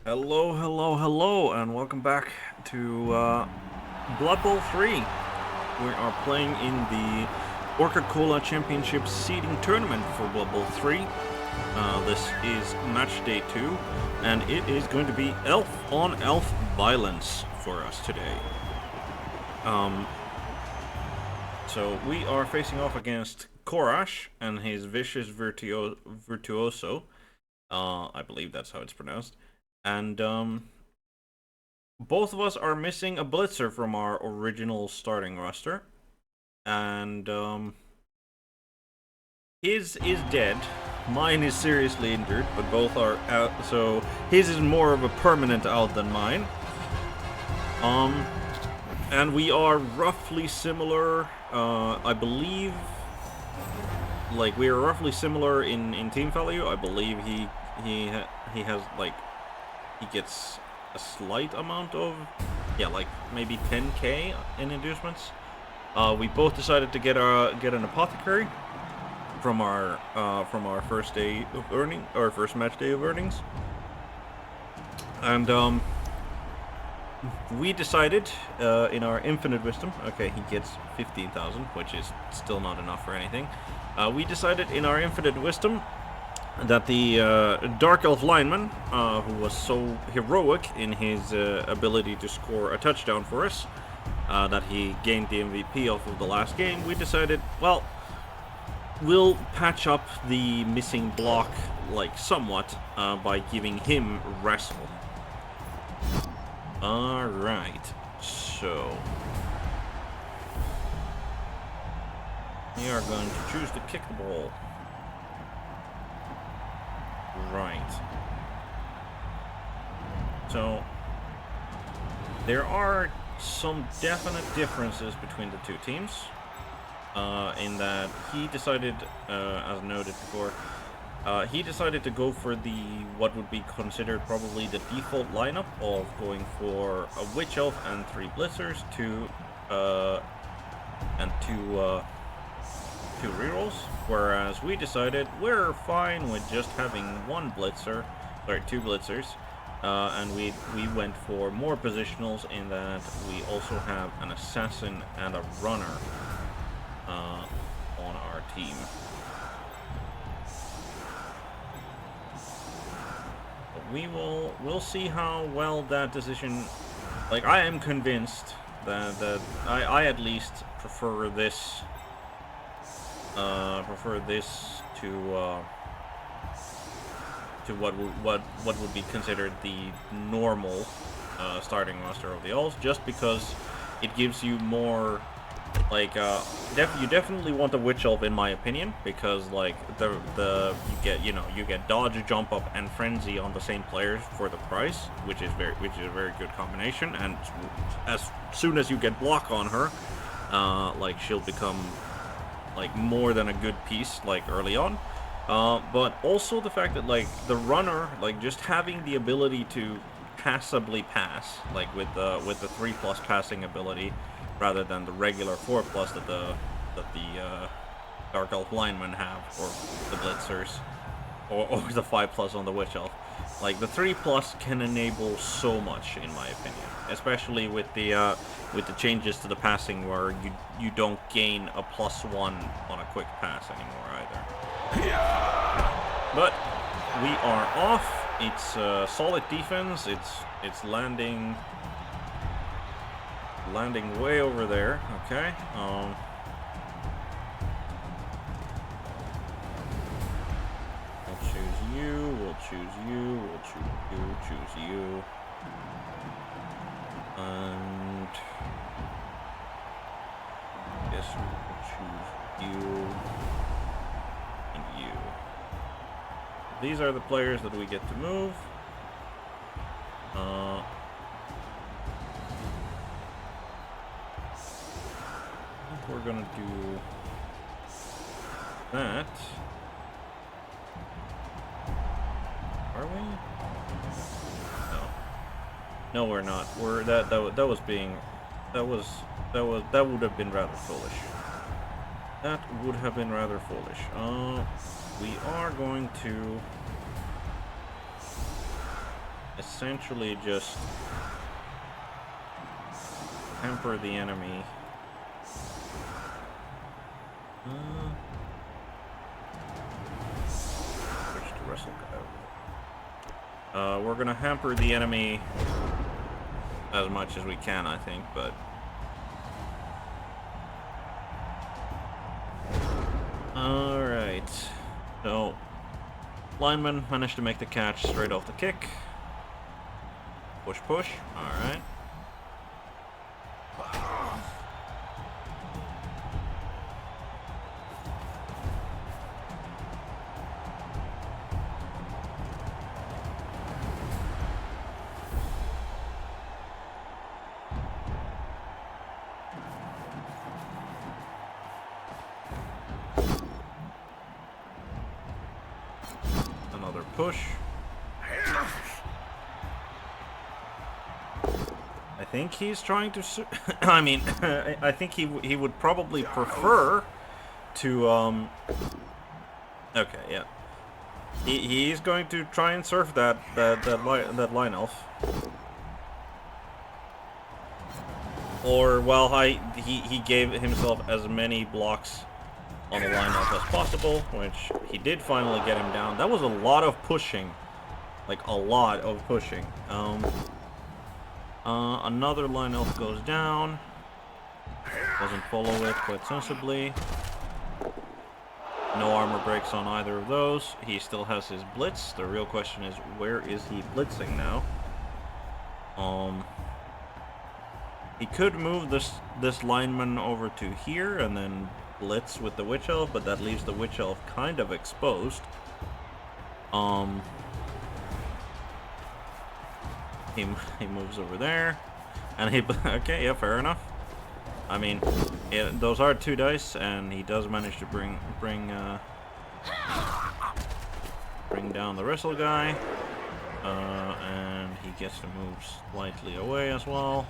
Hello, hello, hello, and welcome back to Blood Bowl 3. We are playing in the Orca Championship seeding tournament for Blood Bowl 3. This is match day 2, and it is going to be elf on elf violence for us today. So we are facing off against Corash and his vicious Virtuoso. I believe that's how it's pronounced. And both of us are missing a blitzer from our original starting roster. And his is dead. Mine is seriously injured, but both are out. So his is more of a permanent out than mine. And we are roughly similar. I believe, like, we are roughly similar in team value. I believe he has, like, he gets a slight amount of, like maybe 10k in inducements. We both decided to get an apothecary from our first day of earning, or first match day of earnings, and we decided in our infinite wisdom. Okay, he gets 15,000, which is still not enough for anything. We decided in our infinite wisdom that the Dark Elf lineman, who was so heroic in his ability to score a touchdown for us, that he gained the MVP off of the last game, we decided, well, we'll patch up the missing block, like, somewhat, by giving him wrestle. Alright, so we are going to choose to kick the ball. Right. So there are some definite differences between the two teams, in that he decided, as noted before, he decided to go for what would be considered probably the default lineup of going for a Witch Elf and 3 Blitzers, two rerolls, whereas we decided we're fine with just having 2 blitzers, and we went for more positionals, in that we also have an assassin and a runner on our team. But we'll see how well that decision. Like, I am convinced that I at least prefer this. To what would be considered the normal starting roster of the Elves, just because it gives you more, like, you definitely want a Witch Elf, in my opinion, because, like, you get dodge, jump up, and frenzy on the same players for the price, which is a very good combination. And as soon as you get block on her, like, she'll become, like, more than a good piece, like, early on. But also the fact that, like, the runner, like, just having the ability to passably pass, like, with the 3+ passing ability, rather than the regular 4+ that the Dark Elf linemen have, or the Blitzers, or the 5+ on the Witch Elf. Like, the 3+ can enable so much, in my opinion, especially with the changes to the passing, where you don't gain a +1 on a quick pass anymore either. But we are off. It's solid defense. It's landing way over there. Okay. We'll choose you. We'll choose you. We'll choose you. Choose you. And I guess we'll choose you. These are the players that we get to move. I think we're gonna do that. Are we? No. No, we're not. That would have been rather foolish. That would have been rather foolish. We are going to essentially just hamper the enemy. Switch to wrestle guy. We're gonna hamper the enemy as much as we can, I think, but alright. So lineman managed to make the catch straight off the kick. Push, push. Alright. Another push. I think he's trying to I mean, I think he would probably prefer to okay, yeah. He's going to try and surf that line elf. Or well, he gave himself as many blocks on the line elf as possible, which he did finally get him down. That was a lot of pushing. Like a lot of pushing. Another line elf goes down. Doesn't follow it quite sensibly. No armor breaks on either of those. He still has his blitz. The real question is, where is he blitzing now? He could move this lineman over to here and then blitz with the witch elf, but that leaves the witch elf kind of exposed. He moves over there, and he okay, yeah, fair enough. I mean, those are 2 dice, and he does manage to bring down the wrestle guy, and he gets to move slightly away as well.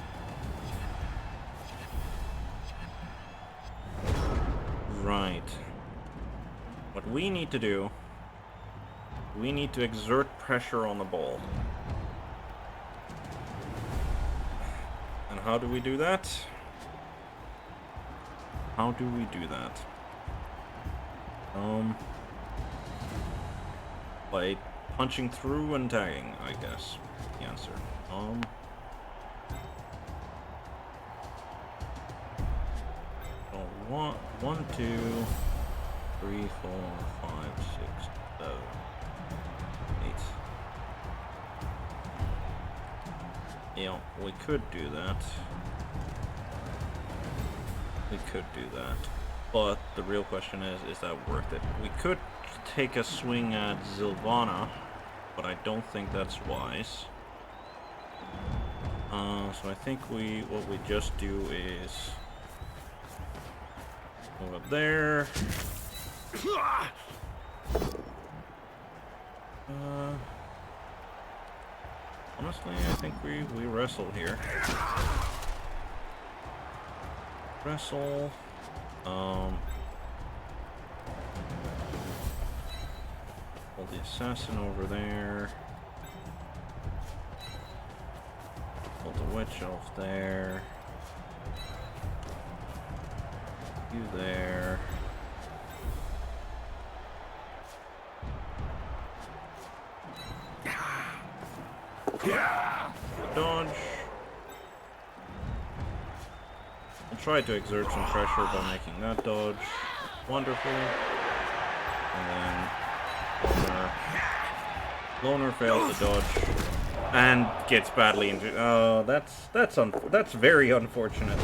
Right. What we need to do, we need to exert pressure on the ball. And how do we do that? How do we do that? By punching through and tagging, I guess. The answer. So 1, 2, 3, 4, 5, 6, 7, 8. Yeah, we could do that. We could do that. But the real question is that worth it? We could take a swing at Zilvana, but I don't think that's wise. So I think what we just do is move up there. Honestly, I think we wrestle here. Wrestle. Hold the assassin over there. Hold the witch elf there. You there. Dodge. I'll try to exert some pressure by making that dodge. Wonderful. And then Loner fails to dodge and gets badly injured. Oh, that's very unfortunate.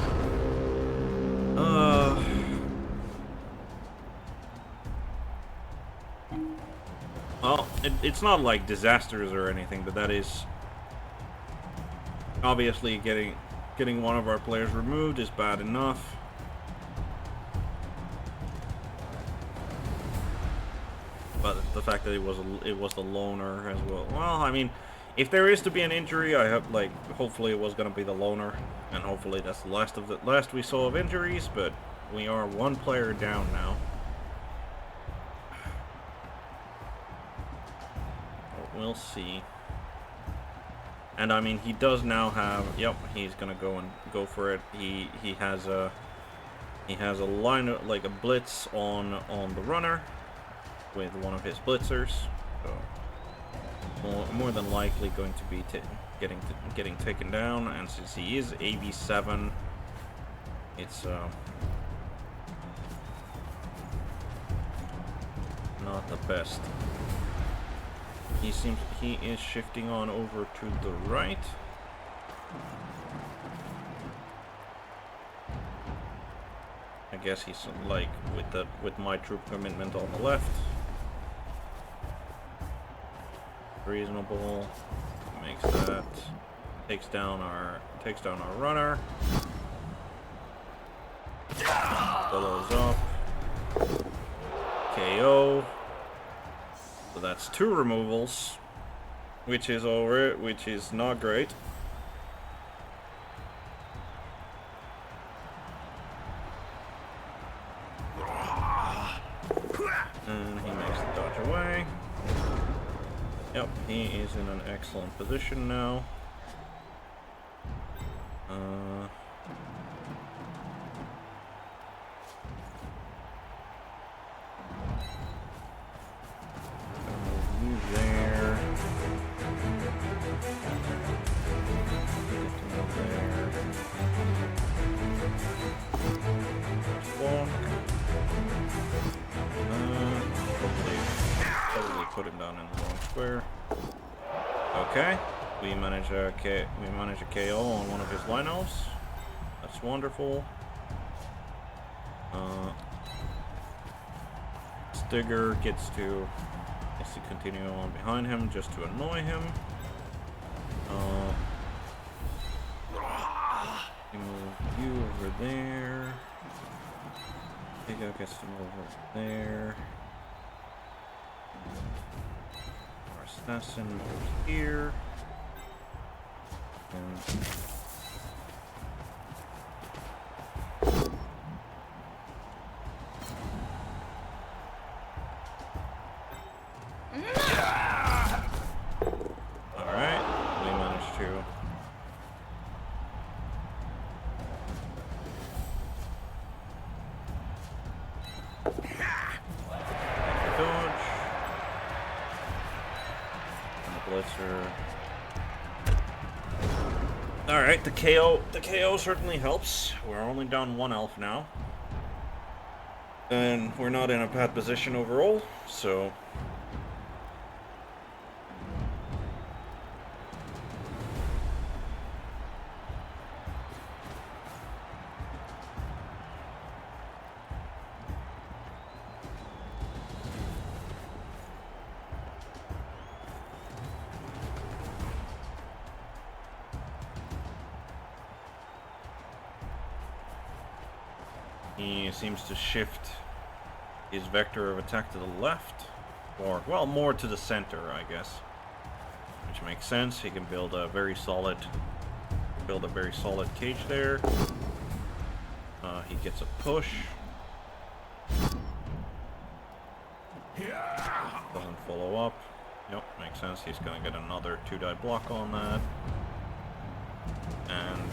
Well, it's not like disasters or anything, but that is obviously getting one of our players removed is bad enough. But the fact that it was the loner as well. Well, I mean, if there is to be an injury, I hope, like, hopefully it was going to be the loner, and hopefully that's the last we saw of injuries. But we are 1 player down now. We'll see. And I mean, he does now have. Yep, he's gonna go for it. He has a line of, like a blitz on the runner with one of his blitzers. So more than likely going to be getting taken down. And since he is AV7, it's not the best. He is shifting on over to the right. I guess he's like with my troop commitment on the left. Reasonable. Makes that. Takes down our runner. Follows up. KO. So that's 2 removals, which is not great. And he makes the dodge away. Yep, he is in an excellent position now. There. Walk. Probably put him down in the wrong square. Okay, we manage a KO on one of his line elves. That's wonderful. Stigger gets to continue on behind him just to annoy him. Move you over there. Big guy gets to move over there. Our assassin moves here. And Alright, the KO certainly helps. We're only down 1 elf now. And we're not in a bad position overall, so he seems to shift his vector of attack to the left, or, well, more to the center, I guess. Which makes sense. He can build a very solid cage there. He gets a push. Doesn't follow up. Yep, makes sense. He's gonna get another 2-die block on that. And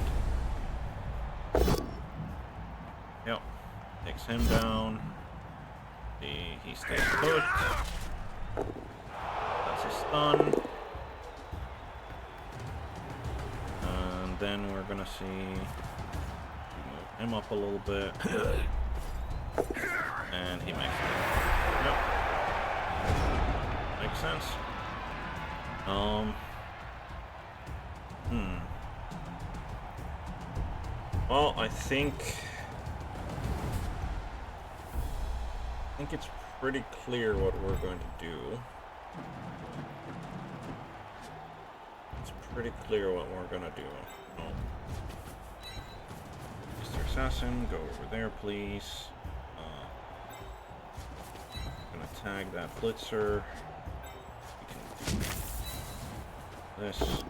yep, takes him down. He stays put. That's a stun. And then we're gonna see move him up a little bit. And he makes it. Yep. Makes sense. Well, I think it's pretty clear what we're going to do. It's pretty clear what we're gonna do. Mr. Assassin, go over there, please. Gonna tag that blitzer. We can do this.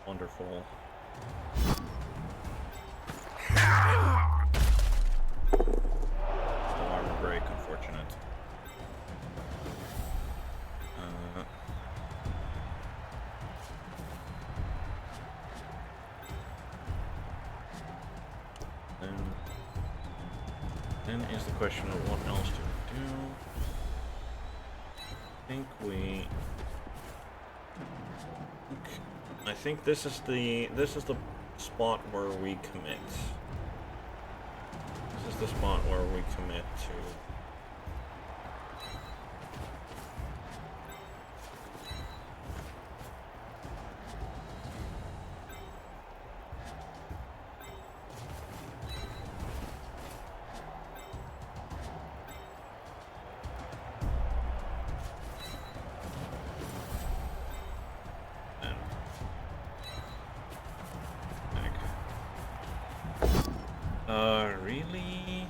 Wonderful. Armor break, unfortunate. is the question of what else do we do? I think this is the spot where we commit. This is the spot where we commit to. Really?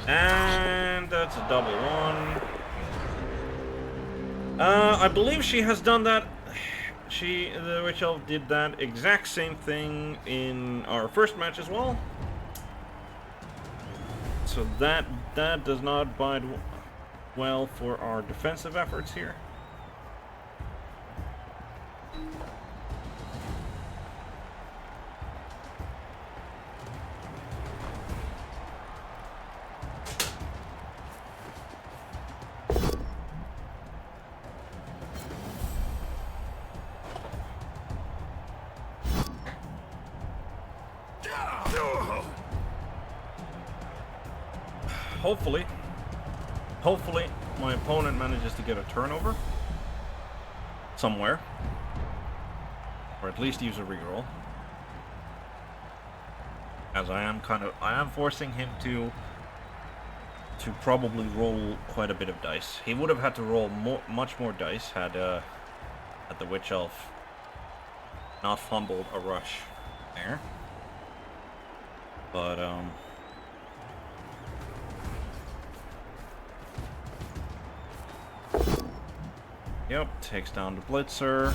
And that's a double one. I believe she has done that. The Witch Elf did that exact same thing in our first match as well. So that does not bode well for our defensive efforts here. Hopefully, my opponent manages to get a turnover somewhere, or at least use a reroll. As I am forcing him to probably roll quite a bit of dice. He would have had to roll much more dice had the Witch Elf not fumbled a rush there. But yep, takes down the Blitzer.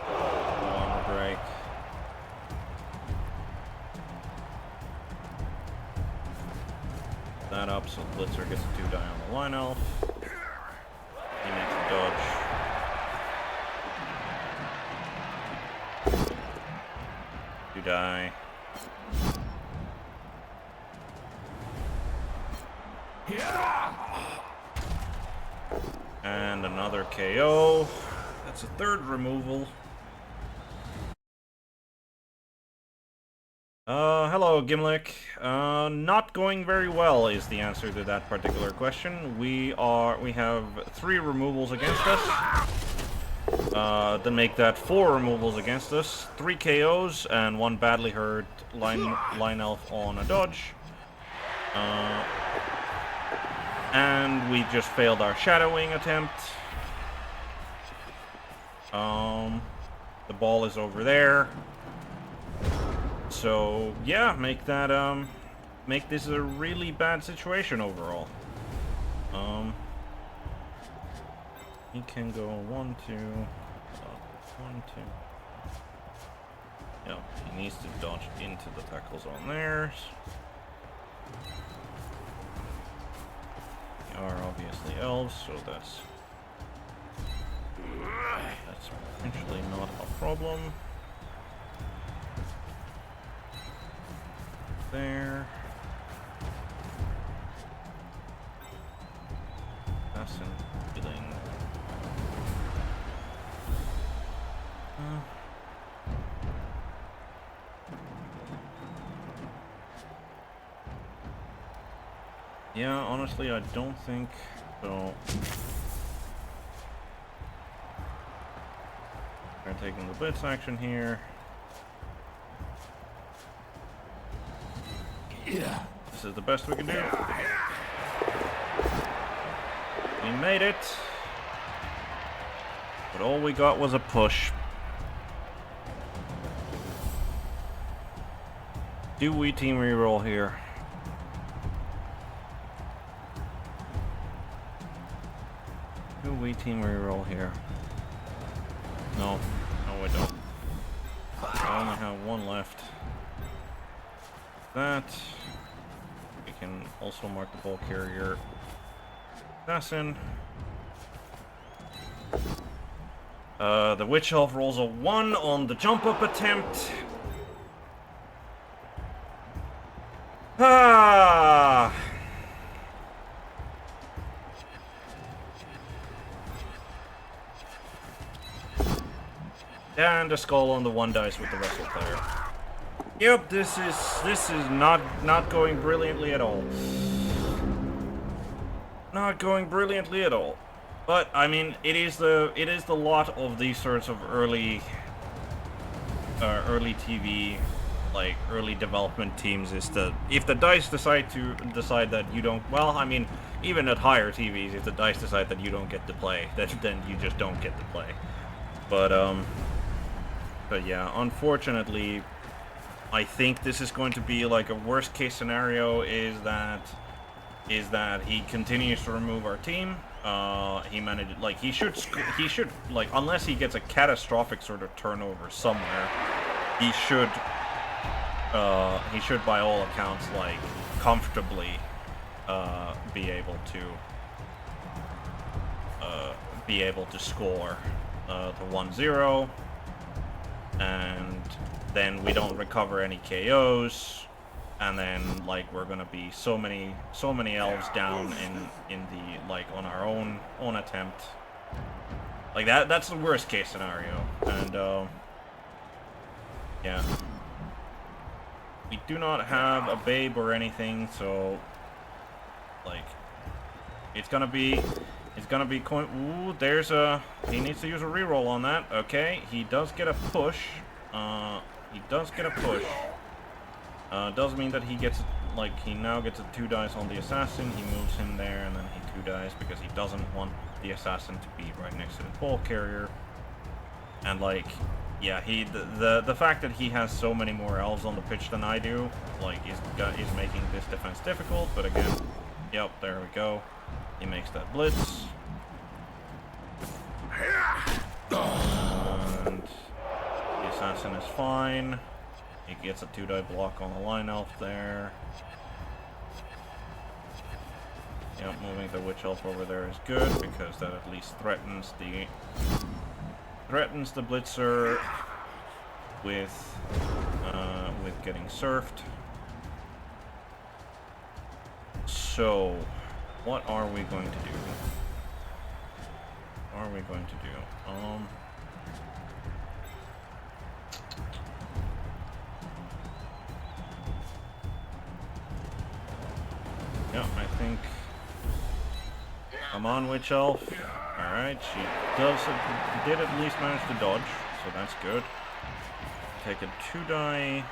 Armor break. That up, so Blitzer gets a 2-die on the Line Elf. He makes a dodge. Die. And another KO. That's a third removal. Hello, Gimlick. Not going very well is the answer to that particular question. We have 3 removals against us. To make that 4 removals against us, 3 KOs, and 1 badly hurt line elf on a dodge. And we just failed our shadowing attempt. The ball is over there. So yeah, make this a really bad situation overall. He can go 1, 2. 1, 2. Yeah, he needs to dodge into the tackles on theirs. They are obviously elves, so that's potentially not a problem. There. That's in healing. Yeah, honestly, I don't think so. We're taking the blitz action here. Yeah. This is the best we can do. We made it. But all we got was a push. Do we team reroll here? Do we team reroll here? No. No, we don't. I only have 1 left. That. We can also mark the ball carrier assassin. The Witch Elf rolls a 1 on the jump up attempt. Ah! And a skull on the 1 dice with the wrestle player. Yep, this is not going brilliantly at all. Not going brilliantly at all. But I mean, it is the lot of these sorts of early TV, like early development teams, is that if the dice decide that you don't, well, I mean, even at higher TVs, if the dice decide that you don't get to play, then you just don't get to play. But yeah, unfortunately, I think this is going to be like a worst case scenario is that he continues to remove our team. He managed, like, he should like, unless he gets a catastrophic sort of turnover somewhere, he should by all accounts, like, comfortably be able to score the 1-0, and then we don't recover any KOs, and then, like, we're gonna be so many elves down in the, like, on our own attempt. Like, that's the worst case scenario. And yeah, we do not have a babe or anything, so, like, it's gonna be coin. Ooh, there's a, he needs to use a reroll on that. Okay, he does get a push. Does mean that he gets, like, he now gets a 2 dice on the assassin. He moves him there, and then he 2 dice because he doesn't want the assassin to be right next to the ball carrier. And, like, yeah, the fact that he has so many more elves on the pitch than I do, like, is making this defense difficult. But again, yep, there we go. He makes that blitz. And the assassin is fine. He gets a 2-die block on the line elf there. Yep, moving the witch elf over there is good because that at least threatens the blitzer with getting surfed. So, what are we going to do? What are we going to do? Yeah, I think. Come on, Witch Elf. Alright, she did at least manage to dodge, so that's good. Take a 2-die.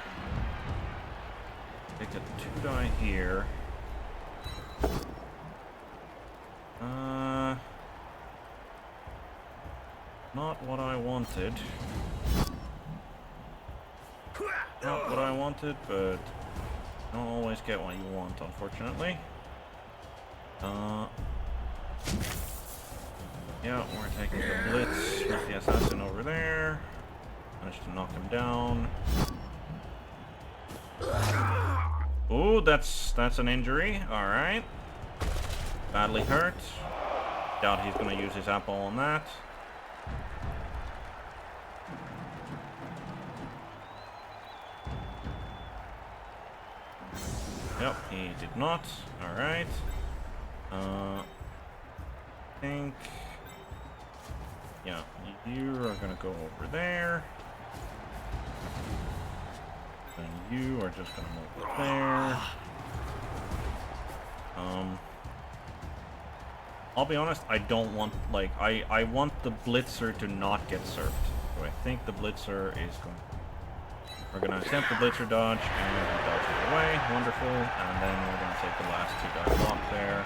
Take a 2-die here. Not what I wanted. Not what I wanted, but you don't always get what you want, unfortunately. Yeah, we're taking the blitz with the assassin over there. Managed to knock him down. Ooh, that's an injury. Alright. Badly hurt. Doubt he's gonna use his apple on that. Yep, he did not. Alright. I think... yeah, you are gonna go over there. And you are just gonna move there. I'll be honest, I don't want, like, I want the blitzer to not get surfed. So I think the blitzer is going... we're going to attempt the blitzer dodge, and he dodges away. Wonderful. And then we're going to take the last 2-die block there.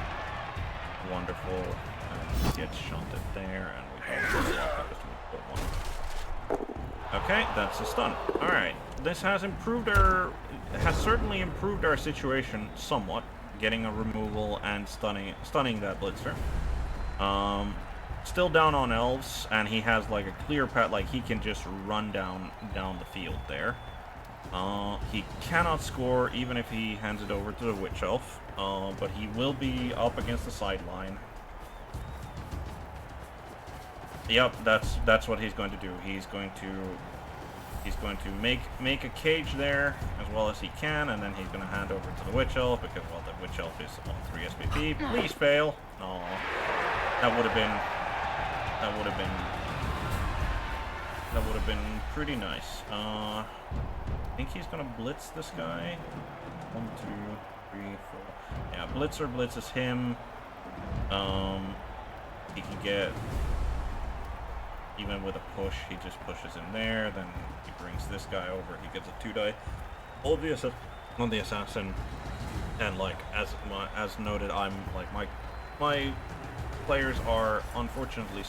Wonderful. And he gets shunted there, and we go to the block because we put 1. Okay, that's a stun. Alright. This has certainly improved our situation somewhat. Getting a removal and stunning that blitzer. Still down on elves, and he has like a clear path, like he can just run down the field there. He cannot score even if he hands it over to the witch elf, but he will be up against the sideline. Yep, that's what he's going to do. He's going to make a cage there as well as he can, and then he's going to hand over to the Witch Elf because, well, the Witch Elf is on 3 SPP. Please fail. No, that would have been pretty nice. I think he's going to blitz this guy. 1, 2, 3, 4. Yeah, Blitzer blitzes him. He can get, even with a push, he just pushes in there, then he brings this guy over, he gets a 2-die on the assassin, and like, as noted, I'm, like, my players are, unfortunately,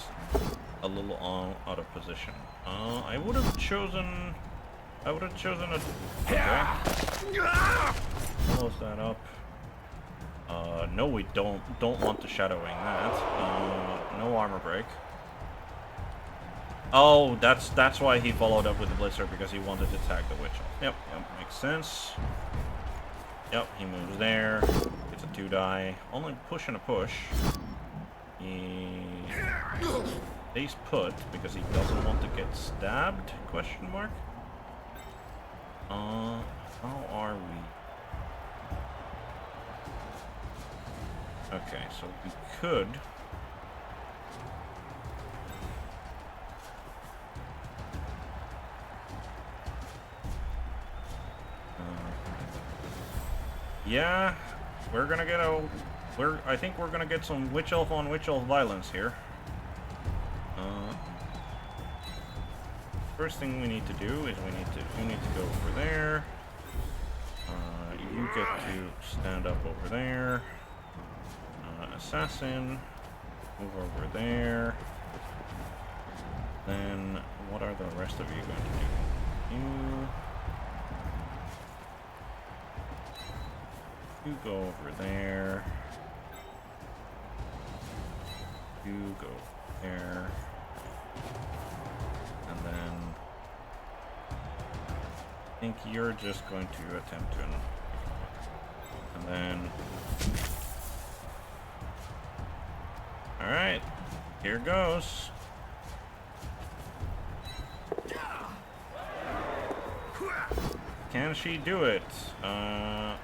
a little out of position. I would have chosen a, okay, close that up. No, we don't want the shadowing that. No armor break. Oh, that's why he followed up with the Blitzer, because he wanted to tag the Witch Elf. Yep, makes sense. Yep, he moves there. Gets a 2-die. Only push and a push. He stays put because he doesn't want to get stabbed? Question mark. How are we? Okay, so we could. Yeah, we're gonna get a. I think we're gonna get some Witch Elf on Witch Elf violence here. First thing we need to do is you need to go over there. You get to stand up over there. Assassin, move over there. Then, what are the rest of you going to do? You go over there. You go there. And then, I think you're just going to attempt to. And then. Alright, here goes. Can she do it? Not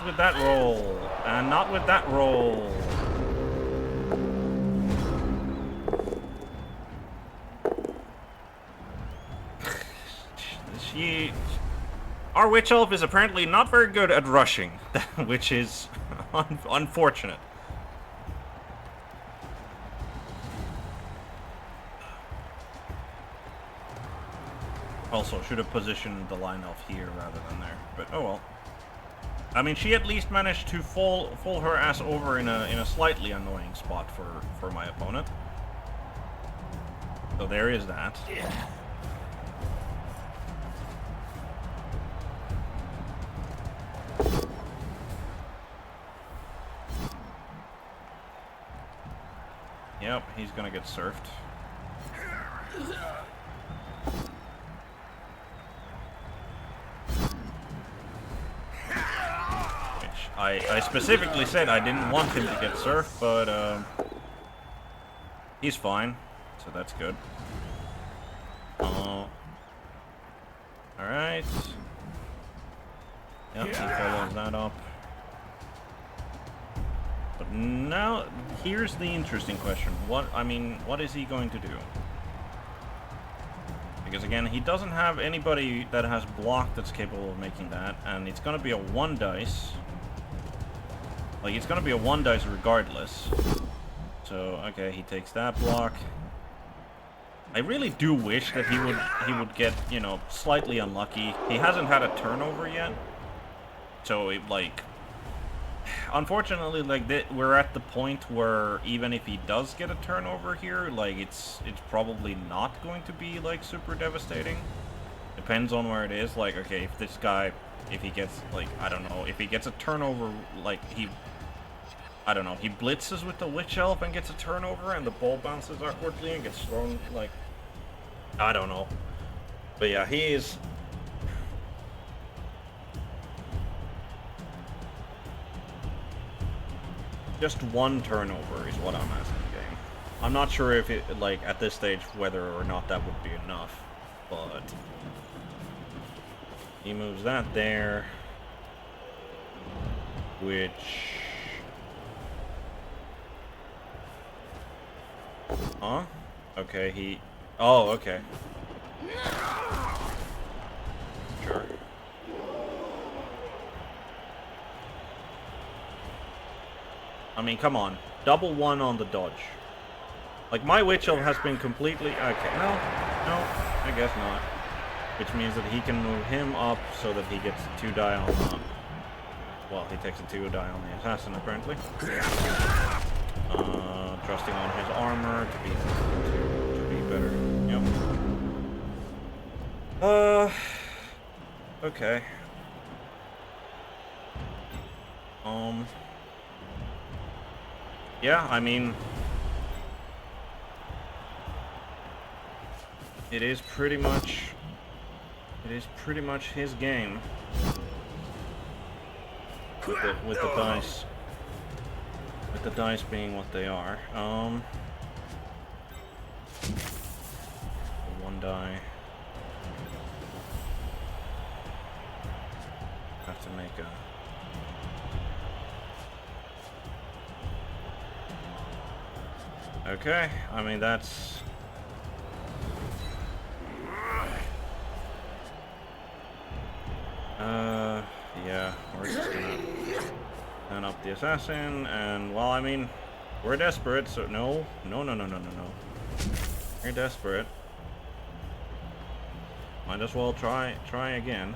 with that roll. And not with that roll. Our Witch Elf is apparently not very good at rushing, which is unfortunate. Also, should have positioned the line elf here rather than there, but oh well. I mean, she at least managed to fall her ass over in a slightly annoying spot for my opponent. So there is that. Yep, he's gonna get surfed. I specifically said I didn't want him to get surfed, but he's fine, so that's good. Alright. Yep, he follows that up. But now, here's the interesting question. What is he going to do? Because again, he doesn't have anybody that has block that's capable of making that, and it's gonna be a 1 dice. Like, it's gonna be a 1 dice regardless. So, okay, he takes that block. I really do wish that he would get, you know, slightly unlucky. He hasn't had a turnover yet. So, it, like... Unfortunately, like, we're at the point where even if he does get a turnover here, like, it's probably not going to be, like, super devastating. Depends on where it is. Like, okay, if this guy... If he gets, like, I don't know, if he gets a turnover, like, I don't know, he blitzes with the Witch Elf and gets a turnover and the ball bounces awkwardly and gets thrown, like, I don't know. But yeah, he is... Just 1 turnover is what I'm asking, game. I'm not sure if it, like, at this stage, whether or not that would be enough, but he moves that there, which, huh? Okay, oh, okay. Sure. I mean, come on. Double one on the dodge. Like, my Witch Elf has been completely... Okay, no, I guess not. Which means that he can move him up so that he gets 2 die on the... Well, he takes a 2 die on the Assassin, apparently. Trusting on his armor to be better. Yep. Okay. Yeah, I mean... It is pretty much his game. With the dice. With the dice being what they are. One die. Have to make a... Okay, I mean, that's... Yeah, we're just gonna turn up the Assassin, and, well, I mean, we're desperate, so no. We're desperate. Might as well try again.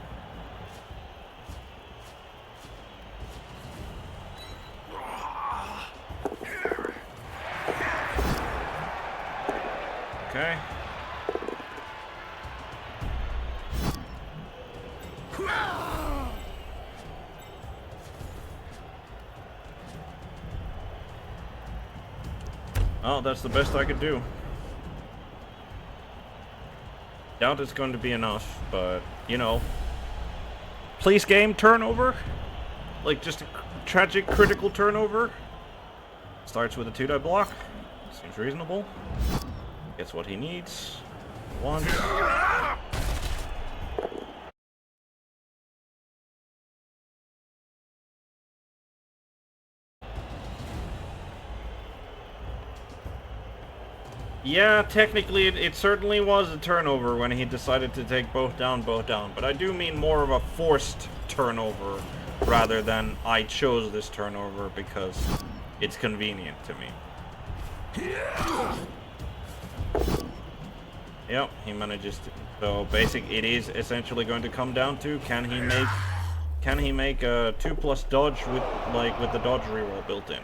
Okay. Oh, that's the best I could do. Doubt it's going to be enough, but, you know. Please game turnover? Like, just a tragic critical turnover? Starts with a 2-die block. Seems reasonable. Gets what he needs. Once. Yeah, technically it certainly was a turnover when he decided to take both down, but I do mean more of a forced turnover rather than I chose this turnover because it's convenient to me. Yep, he manages to... So it is essentially going to come down to can he make a 2+ dodge with the dodge reroll built in?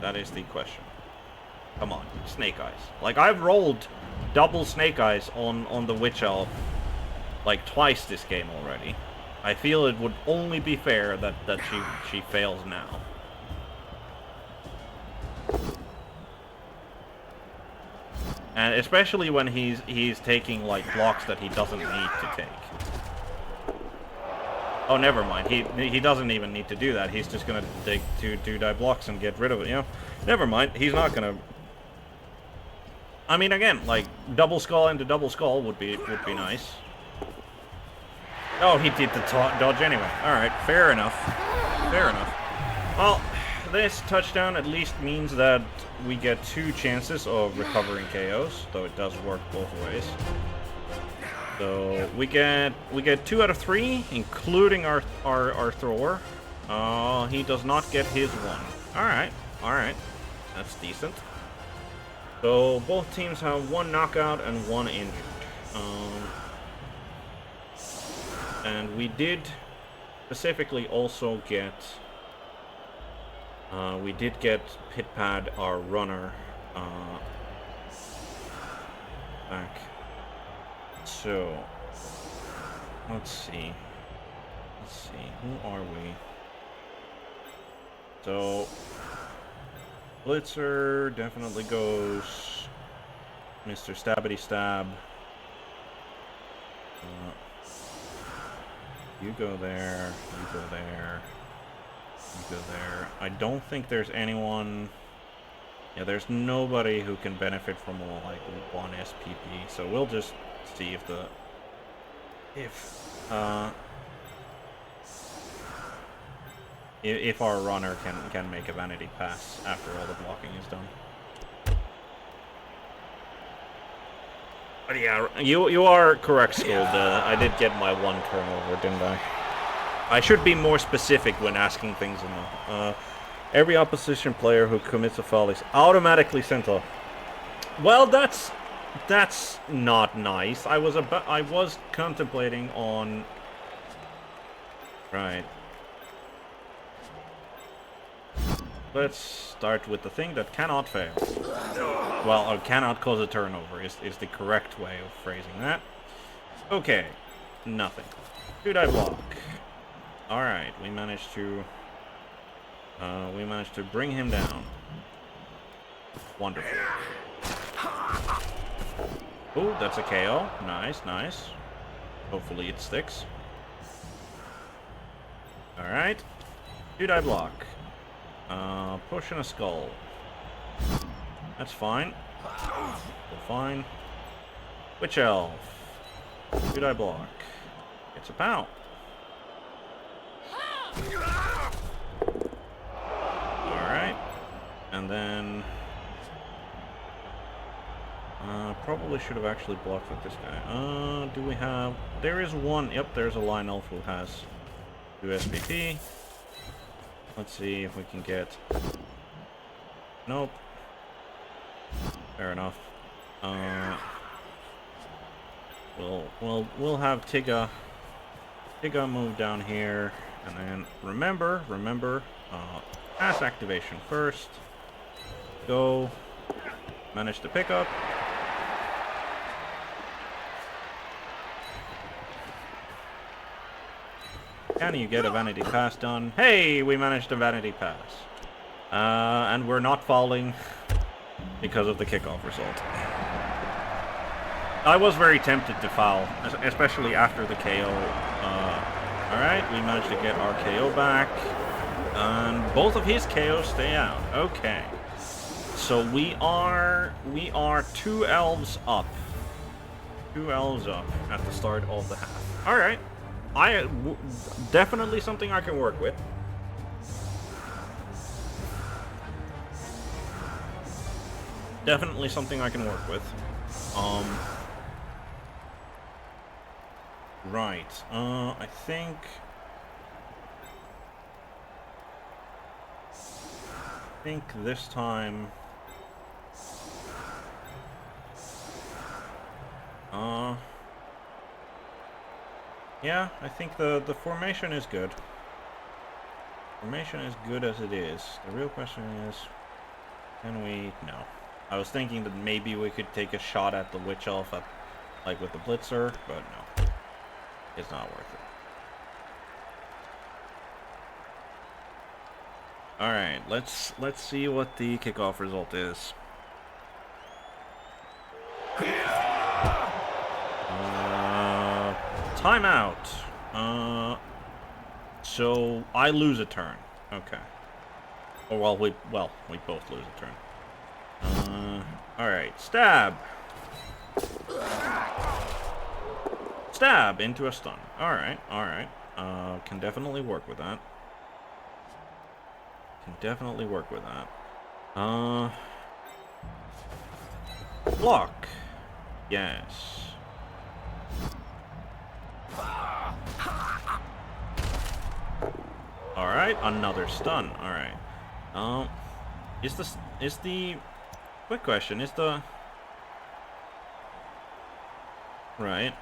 That is the question. Come on, Snake Eyes. Like, I've rolled double Snake Eyes on the Witch Elf, like, twice this game already. I feel it would only be fair that she fails now. And especially when he's taking, like, blocks that he doesn't need to take. Oh, never mind. He doesn't even need to do that. He's just gonna take 2 die blocks and get rid of it, you know? Never mind. He's not gonna... I mean, again, like, double skull into double skull would be nice. Oh, he did the dodge anyway. Alright, fair enough. Fair enough. Well, this touchdown at least means that we get 2 chances of recovering KOs, though it does work both ways. So we get 2 out of 3, including our thrower. He does not get his 1. Alright. That's decent. So both teams have 1 knockout and 1 injured. And we did specifically also get... we did get Pitpad, our runner, back. So, let's see. Who are we? So, Blitzer definitely goes Mr. Stabbity Stab. You go there, you go there, you go there. I don't think there's anyone Yeah, there's nobody who can benefit from like 1 SPP, so we'll just see if if our runner can make a vanity pass after all the blocking is done. But yeah, you are correct, Scold. I did get my 1 turnover, didn't I? I should be more specific when asking things in the every opposition player who commits a foul is automatically sent off. Well, that's not nice. I was contemplating on. Right. Let's start with the thing that cannot fail. Well, or cannot cause a turnover is the correct way of phrasing that. Okay. Nothing. Should I block? Alright, we managed to bring him down. Wonderful. Oh, that's a KO. Nice, nice. Hopefully it sticks. Alright. Should I block? Push and a skull. That's fine. Fine. Witch Elf. Should I block? It's a pound. Alright. And then... probably should have actually blocked with this guy. Do we have... There is one... Yep, there's a line elf who has 2 SPP. Let's see if we can get... Nope. Fair enough. We'll have Tigga move down here, and then remember, pass activation first. Go. Manage to pick up. Can you get a vanity pass done? Hey, we managed a vanity pass. And we're not falling because of the kickoff result. I was very tempted to foul, especially after the KO. Alright, we managed to get our KO back. And both of his KOs stay out. Okay. So we are 2 elves up. 2 elves up at the start of the half. Alright. Definitely something I can work with. Definitely something I can work with. Right. I think this time... Yeah, I think the formation is good. Formation is good as it is. The real question is, can we... No. I was thinking that maybe we could take a shot at the Witch Elf, like with the Blitzer, but no. It's not worth it. Alright, let's see what the kickoff result is. Timeout. So I lose a turn. Okay. Or well, we both lose a turn. Alright, stab. Stab into a stun. Alright, alright. Can definitely work with that. Can definitely work with that. Block. Yes. Alright, another stun. Alright. Is the quick question, is the right.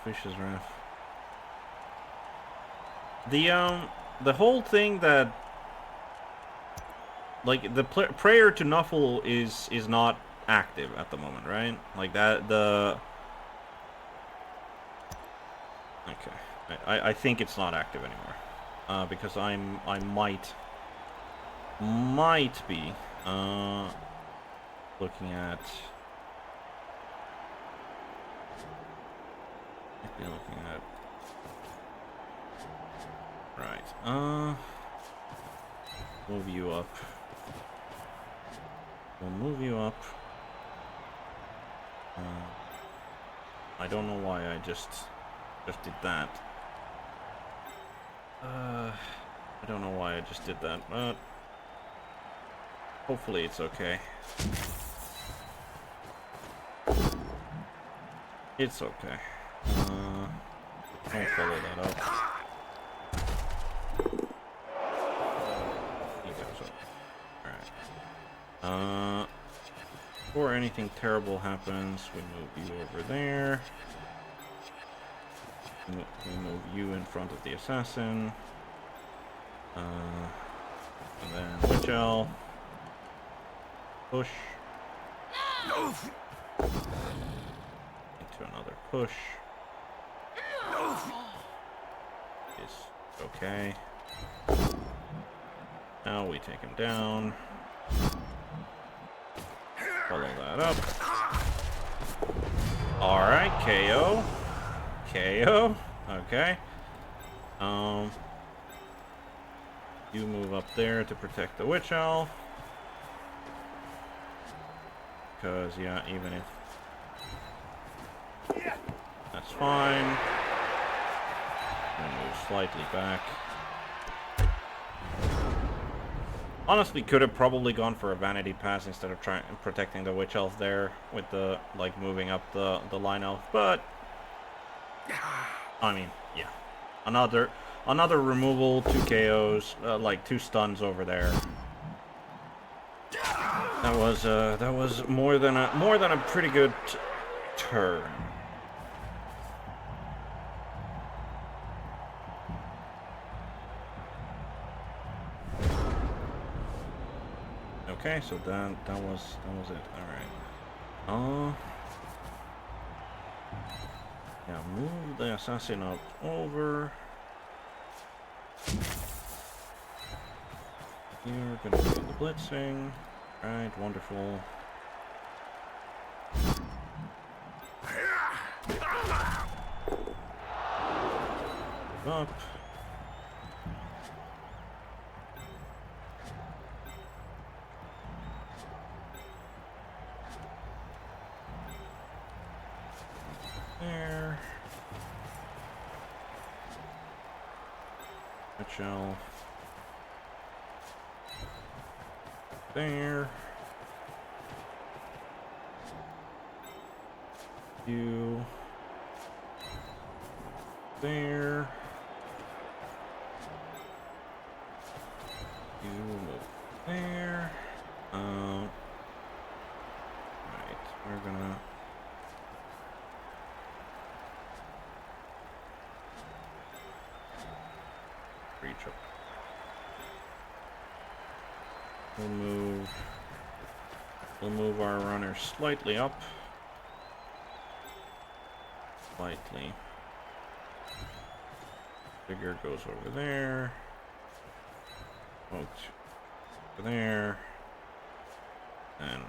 Fish's Wrath. The whole thing that like the prayer to Nuffle is not active at the moment, right? Like that okay. I think it's not active anymore. Because I might be looking at right. Move you up. We'll move you up. I don't know why I just did that. I don't know why I just did that, but hopefully it's okay. It's okay. I'll follow that up. He goes up. Alright. Before anything terrible happens, we move you over there. We move you in front of the assassin. And then Witch Elf. Push. Into another push. Is okay. Now we take him down. Follow that up. Alright, KO. KO. Okay. You move up there to protect the Witch Elf. Because, yeah, even if... That's fine. Move slightly back. Honestly, could have probably gone for a vanity pass instead of protecting the Witch Elf there with the, like, moving up the line elf, but... I mean, yeah. Another removal, 2 KOs, like 2 stuns over there. That was more than a pretty good turn. Okay, so that was it. All right. Yeah, move the assassin up over. You're gonna do the blitzing. Right, wonderful. Up. There. Mitchell. There. You. There. You move there. Right, we're gonna reach up. We'll move our runner slightly up. Slightly. Figure goes over there. Over there. And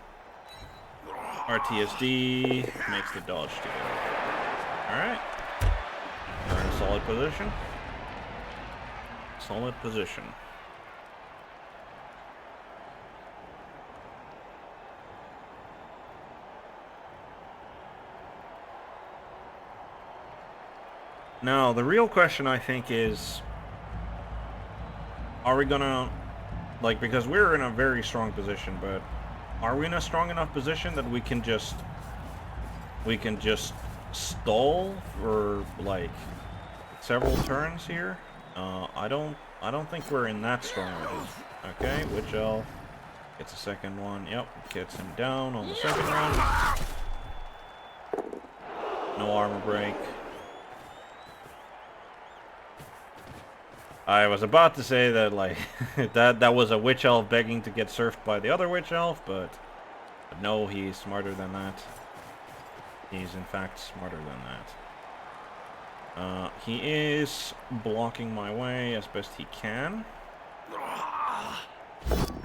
RTSD makes the dodge to go. Alright. We're in a solid position. Solid position. Now, the real question, I think, is... Are we gonna... Like, because we're in a very strong position, but... Are we in a strong enough position that we can just... We can just stall for, like, several turns here? I don't think we're in that strong of a... Okay, Witch Elf gets a second one. Yep, gets him down on the second run. No armor break. I was about to say that, like, that was a Witch Elf begging to get surfed by the other Witch Elf, but no, he's smarter than that. He's, in fact, smarter than that. He is blocking my way as best he can.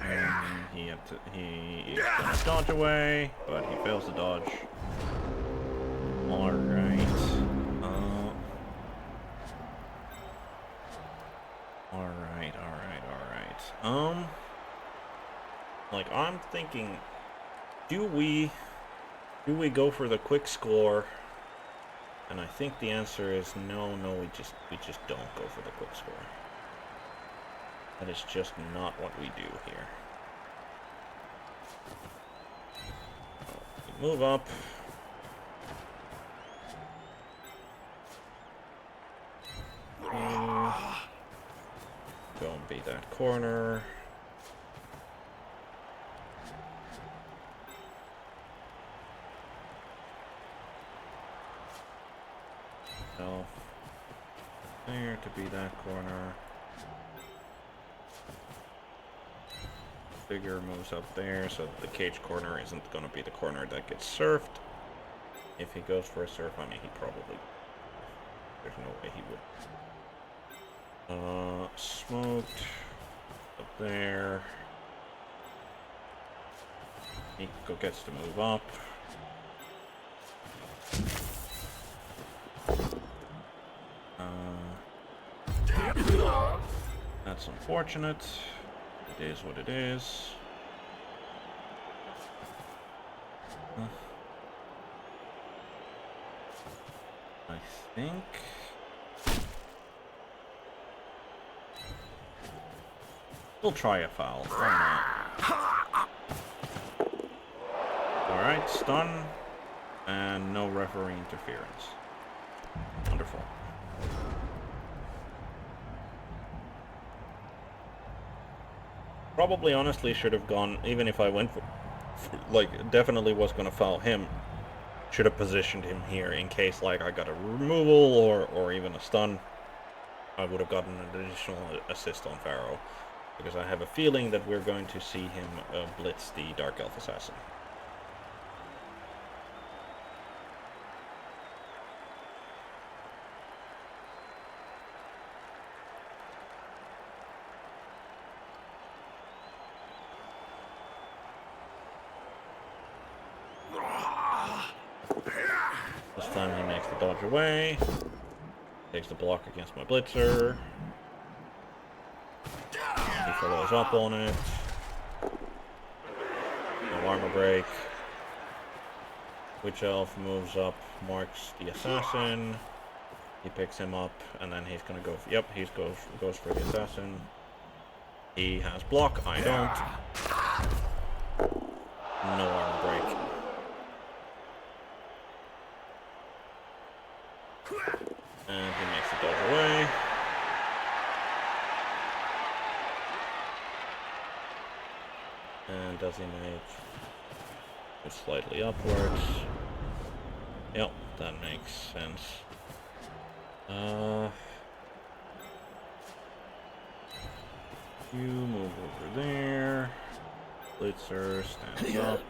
And he is gonna dodge away, but he fails to dodge. Alright. Alright. Like, I'm thinking, do we go for the quick score? And I think the answer is no, we just don't go for the quick score. That is just not what we do here. We move up. Go and beat that corner. So, there to be that corner. Figure moves up there so that the cage corner isn't going to be the corner that gets surfed. If he goes for a surf, I mean, he probably... There's no way he would. Smoked. Up there. Nico gets to move up. That's unfortunate. It is what it is. I think... We'll try a foul. Why not? Alright, stun. And no referee interference. Wonderful. Probably honestly should have gone, even if I went for like, definitely was going to foul him. Should have positioned him here in case, like, I got a removal or even a stun. I would have gotten an additional assist on Pharaoh. Because I have a feeling that we're going to see him blitz the Dark Elf Assassin. This time he makes the dodge away. Takes the block against my blitzer. He follows up on it. No armor break. Witch Elf moves up, marks the assassin. He picks him up, and then he's gonna go. Yep, he goes for the assassin. He has block. I don't. No armor break. And he makes the dodge away. And does he make it slightly upwards? Yep, that makes sense. You move over there. Blitzer stands up.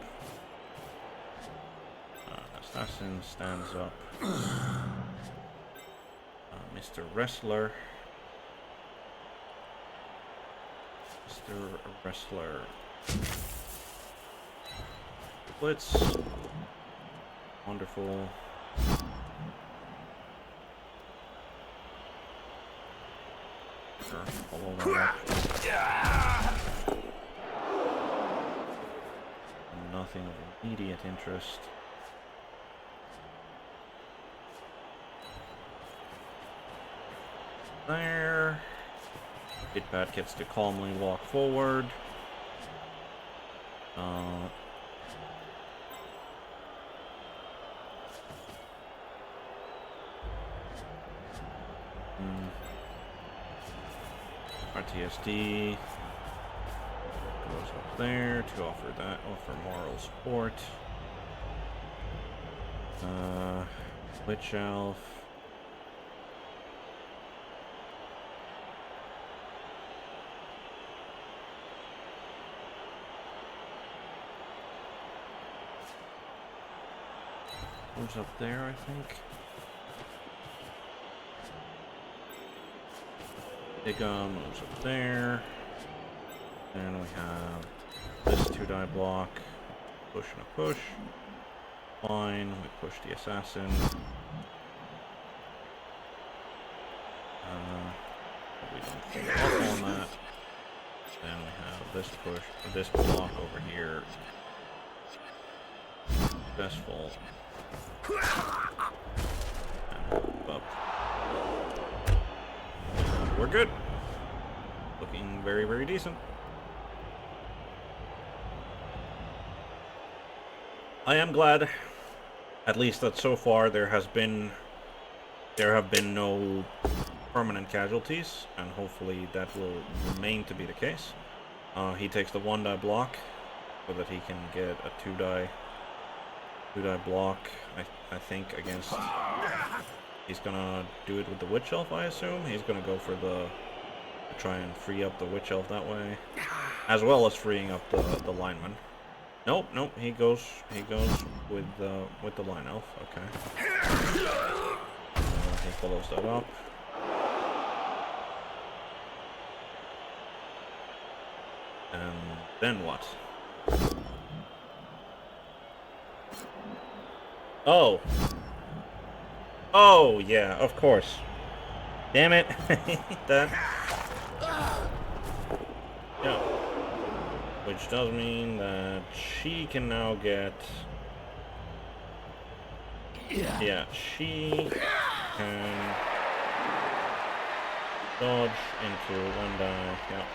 Assassin stands up. Mr. Wrestler. Mr. Wrestler. Blitz. Wonderful. Sure, follow that up. Nothing of immediate interest. There. Pitpat gets to calmly walk forward. RTSD goes up there to offer moral support. Witch Elf. Moves up there, I think. Iga moves up there. And we have this 2-die block. Push and a push. Fine, we push the assassin. We don't follow up on that. Then we have this push, this block over here. Successful. And up. We're good. Looking very, very decent. I am glad, at least that so far there have been no permanent casualties, and hopefully that will remain to be the case. He takes the 1-die block so that he can get a 2-die block, I think, against... He's gonna do it with the Witch Elf, I assume. He's gonna go for to try and free up the Witch Elf that way, as well as freeing up the lineman. Nope, he goes with the line elf. Okay. He follows that up. And then what? Oh. Oh, yeah, of course. Damn it. That. Yeah. Which does mean that she can now get... Yeah, she can dodge into 1-die. Yeah.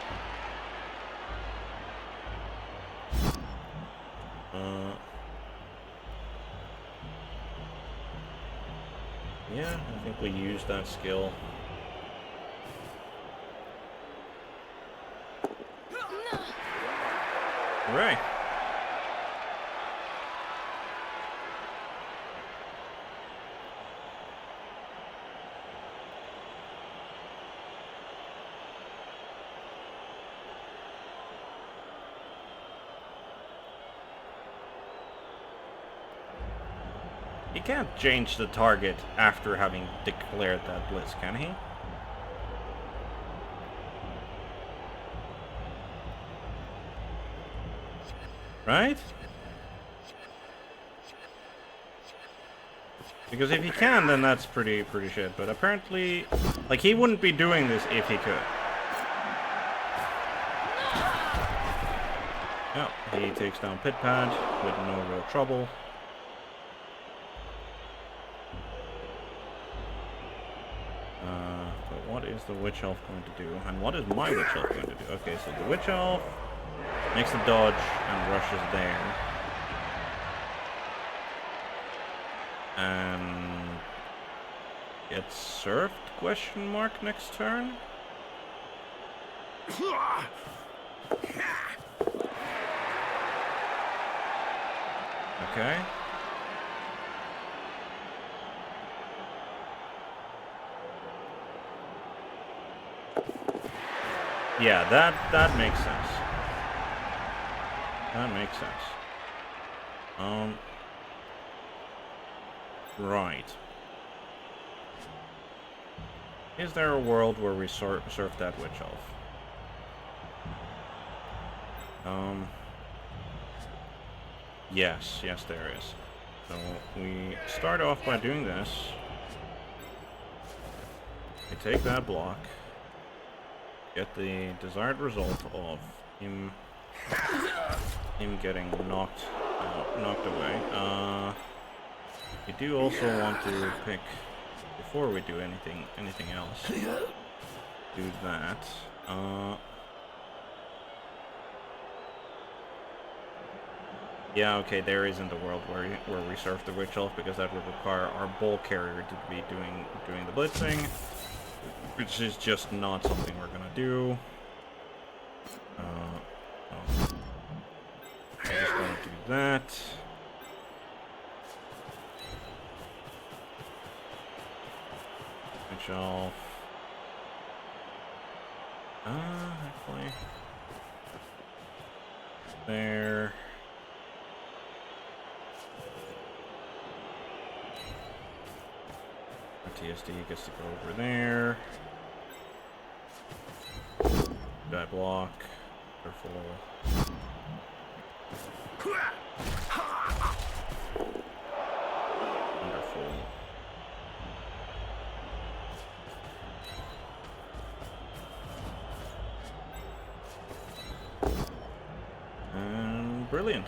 Yeah, I think we used that skill. Right. He can't change the target after having declared that blitz, can he? Right? Because if he can, then that's pretty shit. But apparently, like, he wouldn't be doing this if he could. Yep, he takes down Pit Pad with no real trouble. But what is the Witch Elf going to do? And what is my Witch Elf going to do? Okay, so the Witch Elf makes a dodge and rushes there. And gets surfed, question mark, next turn? Okay. Yeah, that makes sense. That makes sense. Right. Is there a world where we surf that Witch Elf? Yes, there is. So we start off by doing this. We take that block, get the desired result of him getting knocked away. We do also want to pick, before we do anything else, do that. Yeah, okay, there isn't a world where we surf the Witch Elf, because that would require our ball carrier to be doing the blitzing, which is just not something we're gonna do. I'm just going to do that. Witch Elf. Actually, there. TSD gets to go over there. Die block. Careful. Wonderful. And brilliant.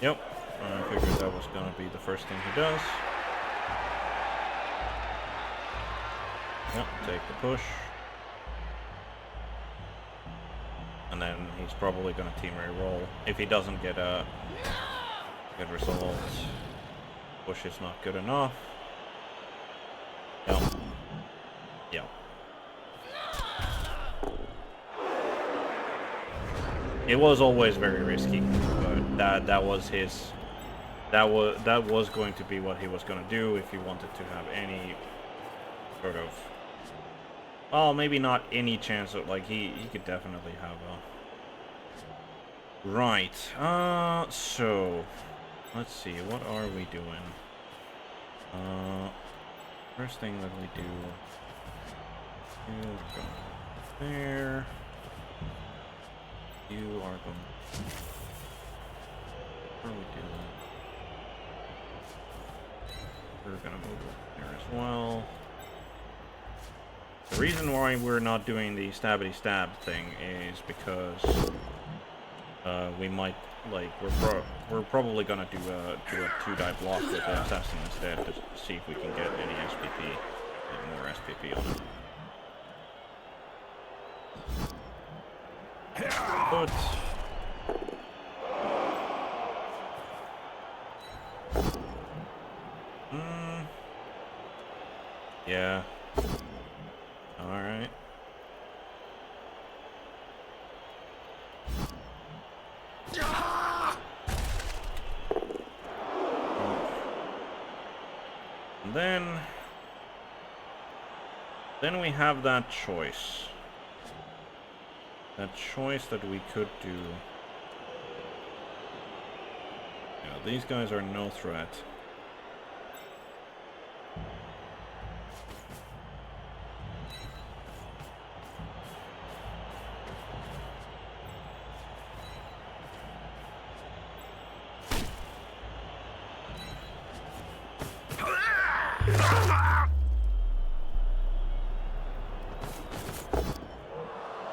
Yep, I figured that was gonna be the first thing he does. Yep, take the push. And then he's probably gonna team re-roll. If he doesn't get a good result, push is not good enough. Yep. Yep. It was always very risky, but that was his. That was going to be what he was going to do if he wanted to have any sort of. Well, maybe not any chance of, like, he could definitely have a. Right. So let's see. What are we doing? First thing that we do is go there. You are going. What are we doing? We're gonna move there as well. The reason why we're not doing the stabbity stab thing is because we might, like, we're probably gonna do a 2-die block with the assassin instead to see if we can get any SPP, like more SPP on it. But yeah. All right. And then we have that choice. That choice that we could do. Yeah, these guys are no threat.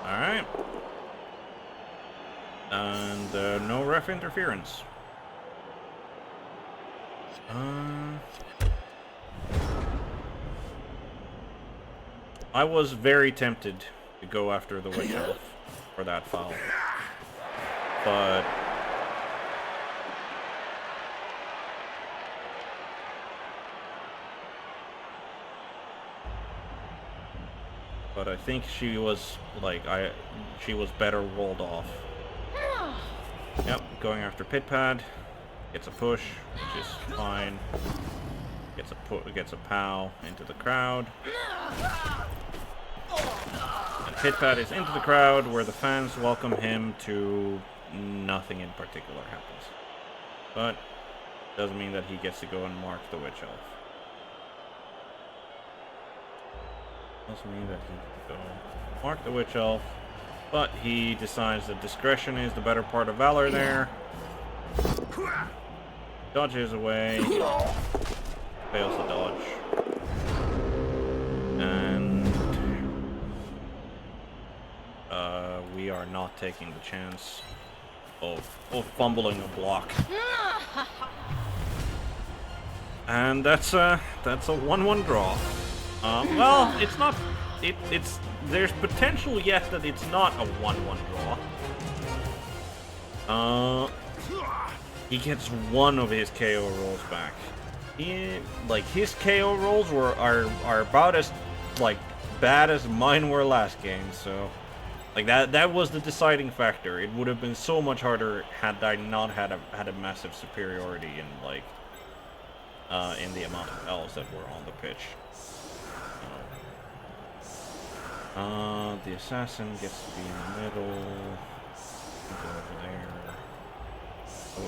Alright. And no ref interference. I was very tempted to go after the Witch Elf for that foul. But I think she was like she was better rolled off. Yep, going after Pit Pad, gets a push, which is fine. Gets a pow into the crowd. And Pit Pad is into the crowd where the fans welcome him to nothing in particular happens. But doesn't mean that he gets to go and mark the Witch Elf. Doesn't mean that he can go mark the Witch Elf, but he decides that discretion is the better part of valor there. Dodges away, fails to dodge, and we are not taking the chance of fumbling a block. And that's a 1-1 draw. Well, it's not. It's there's potential yet that it's not a 1-1 draw. He gets one of his KO rolls back. His KO rolls are about as bad as mine were last game. So that was the deciding factor. It would have been so much harder had I not had a massive superiority in the amount of elves that were on the pitch. The assassin gets to be in the middle. Go over there. Oh, no.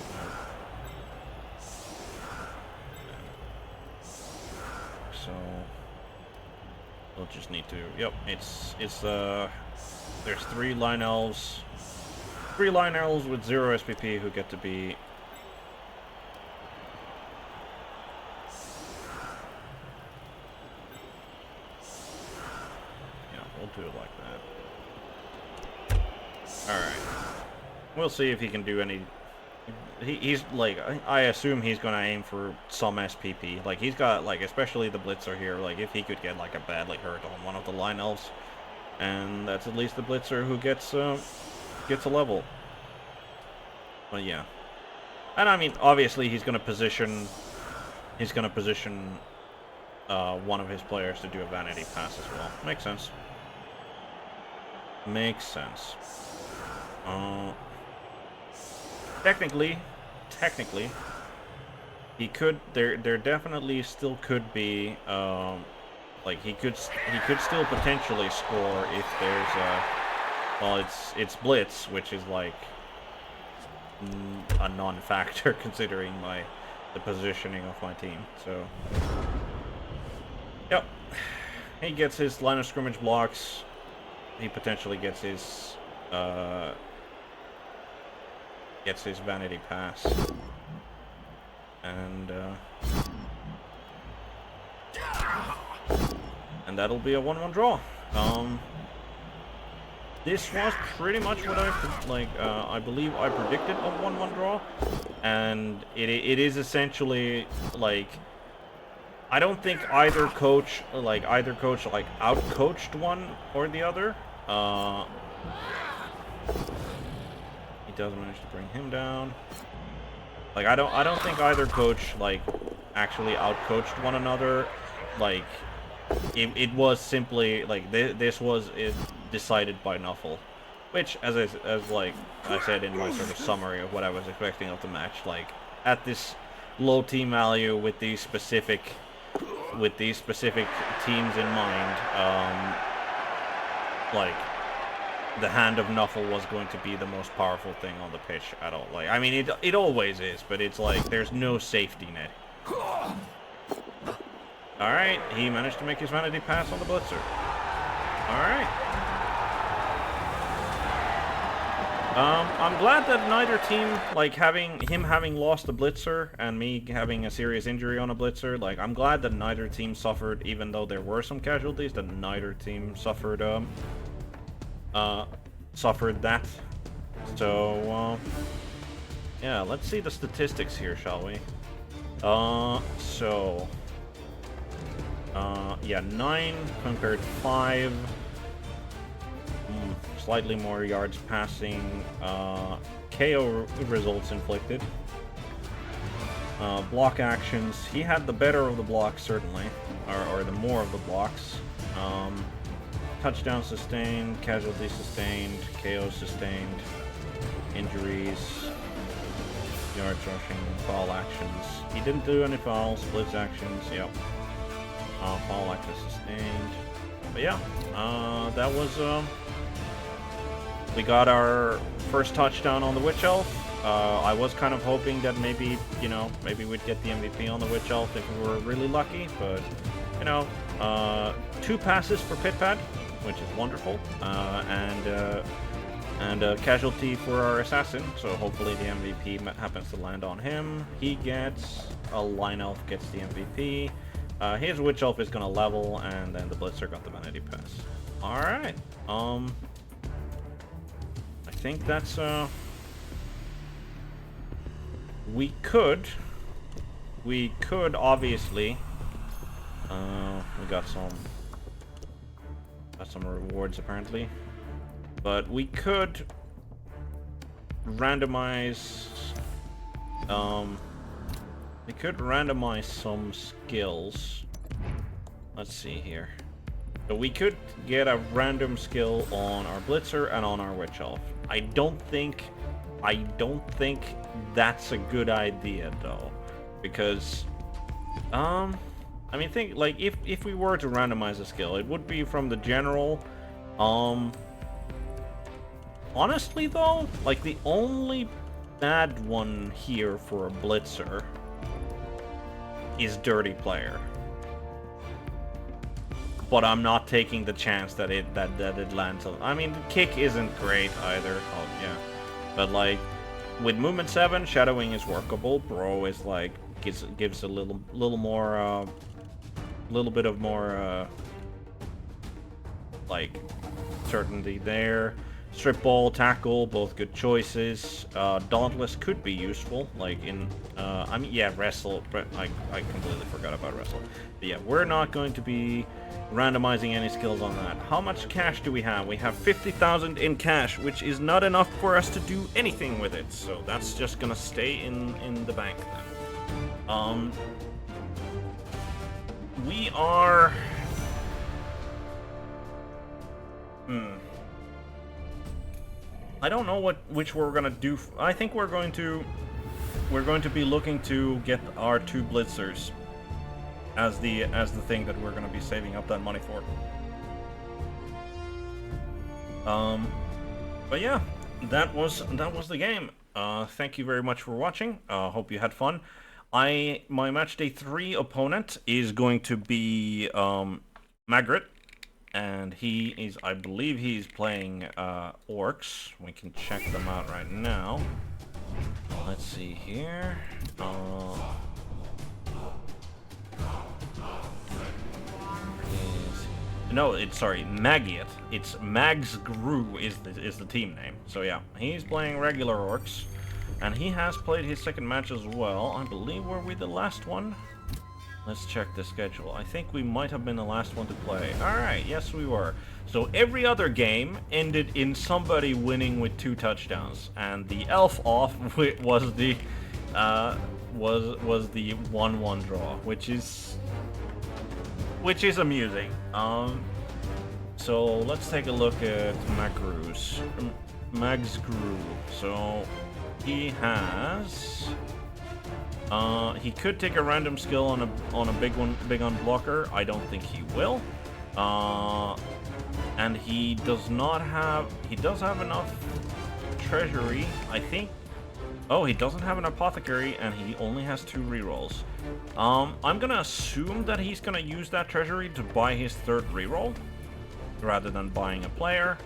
So we'll just need to. Yep, it's there's 3 line elves. 3 line elves with 0 SPP who get to be. Yeah, we'll do it like that. Alright. We'll see if he can do any. He's like, I assume he's gonna aim for some SPP. Like, he's got, like, especially the Blitzer here, like, if he could get, like, a badly hurt on one of the line elves. And that's at least the Blitzer who gets a level. But yeah. And I mean, obviously he's gonna position one of his players to do a vanity pass as well. Makes sense. Makes sense. Technically, he could. There definitely still could be. Like he could still potentially score if there's a. Well, it's blitz, which is like a non-factor considering the positioning of my team. So, yep, he gets his line of scrimmage blocks. He potentially gets his vanity pass, and that'll be a 1-1 draw. This was pretty much what I believe I predicted a 1-1 draw, and it is essentially like I don't think either coach out-coached one or the other. He does manage to bring him down. Like I don't think either coach like actually out-coached one another. Like it was simply like this was decided by Nuffle, which as like I said in my sort of summary of what I was expecting of the match, like at this low team value with these specific teams in mind, like the hand of Nuffle was going to be the most powerful thing on the pitch at all. Like I mean it always is, but it's like there's no safety net. Alright, he managed to make his vanity pass on the Blitzer. Alright. I'm glad that neither team, like having lost the Blitzer and me having a serious injury on a Blitzer, like I'm glad that neither team suffered, even though there were some casualties, that neither team suffered that. So, yeah, let's see the statistics here, shall we? Yeah, 9 conquered 5. Slightly more yards passing. KO results inflicted. Block actions. He had the better of the blocks, certainly. Or the more of the blocks. Touchdown sustained. Casualty sustained. KO sustained. Injuries. Yards rushing. Foul actions. He didn't do any fouls. Blitz actions. Yep. Foul actions sustained. But yeah, that was, we got our first touchdown on the Witch Elf. I was kind of hoping that maybe, maybe we'd get the MVP on the Witch Elf if we were really lucky, but, 2 passes for Pitpad, which is wonderful, and a casualty for our Assassin, so hopefully the MVP happens to land on him. He gets, a Line Elf gets the MVP. His Witch Elf is gonna level, and then the Blitzer got the Vanity Pass. Alright, I think that's, we could obviously, we got some rewards apparently, but we could randomize, some skills. Let's see here. So we could get a random skill on our Blitzer and on our Witch Elf. I don't think that's a good idea though, because I mean, think like if we were to randomize a skill, it would be from the general. Honestly though, like the only bad one here for a blitzer is Dirty Player. But I'm not taking the chance that it lands on. I mean, kick isn't great either. Oh yeah, but like with movement 7, shadowing is workable. Bro is like gives a little more, little bit of more like certainty there. Strip ball, tackle, both good choices. Dauntless could be useful, like in, I mean, yeah, wrestle. I completely forgot about wrestle. But yeah, we're not going to be randomizing any skills on that. How much cash do we have? We have 50,000 in cash, which is not enough for us to do anything with it. So that's just gonna stay in the bank then. We are. I don't know which we're gonna do. I think we're going to be looking to get our 2 blitzers as the thing that we're gonna be saving up that money for. But yeah, that was the game. Thank you very much for watching. Hope you had fun. My match day 3 opponent is going to be Magritte. And he is, I believe he's playing Orcs. We can check them out right now. Let's see here. No, it's sorry, Magiot. It's Magsgru is the team name. So yeah, he's playing regular Orcs, and he has played his second match as well. I believe were we the last one? Let's check the schedule. I think we might have been the last one to play. Alright, yes we were. So every other game ended in somebody winning with 2 touchdowns. And the elf off was the 1-1 draw, which is amusing. So let's take a look at Magsgru. So he has he could take a random skill on a big on blocker. I don't think he will. And he does have enough treasury, I think. Oh, he doesn't have an apothecary, and he only has 2 rerolls. I'm gonna assume that he's gonna use that treasury to buy his 3rd reroll, rather than buying a player.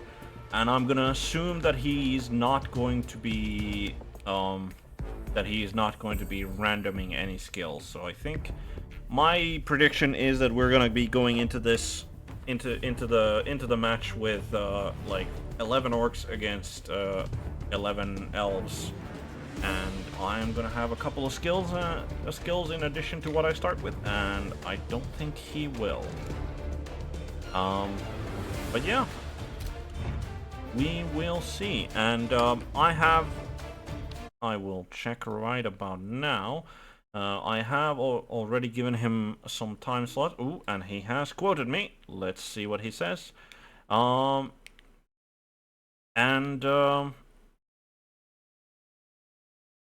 And I'm gonna assume that he's not going to be randoming any skills. So I think my prediction is that we're gonna be going into this into the match with like 11 orcs against 11 elves, and I'm gonna have a couple of skills in addition to what I start with, and I don't think he will. But yeah, we will see. And I will check right about now. I have already given him some time slot. Ooh, and he has quoted me. Let's see what he says.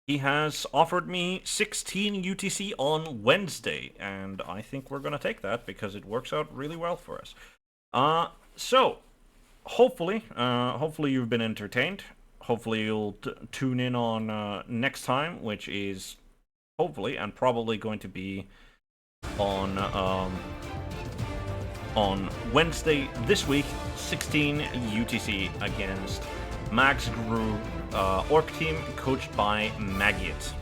He has offered me 16 UTC on Wednesday, and I think we're gonna take that because it works out really well for us. So hopefully you've been entertained. Hopefully you'll tune in on next time, which is hopefully and probably going to be on Wednesday this week, 16 UTC against Magsgru Orc team coached by Magiot.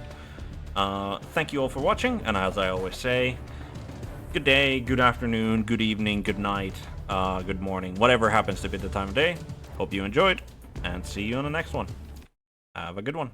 Thank you all for watching, and as I always say, good day, good afternoon, good evening, good night, good morning, whatever happens to be the time of day. Hope you enjoyed, and see you on the next one. Have a good one.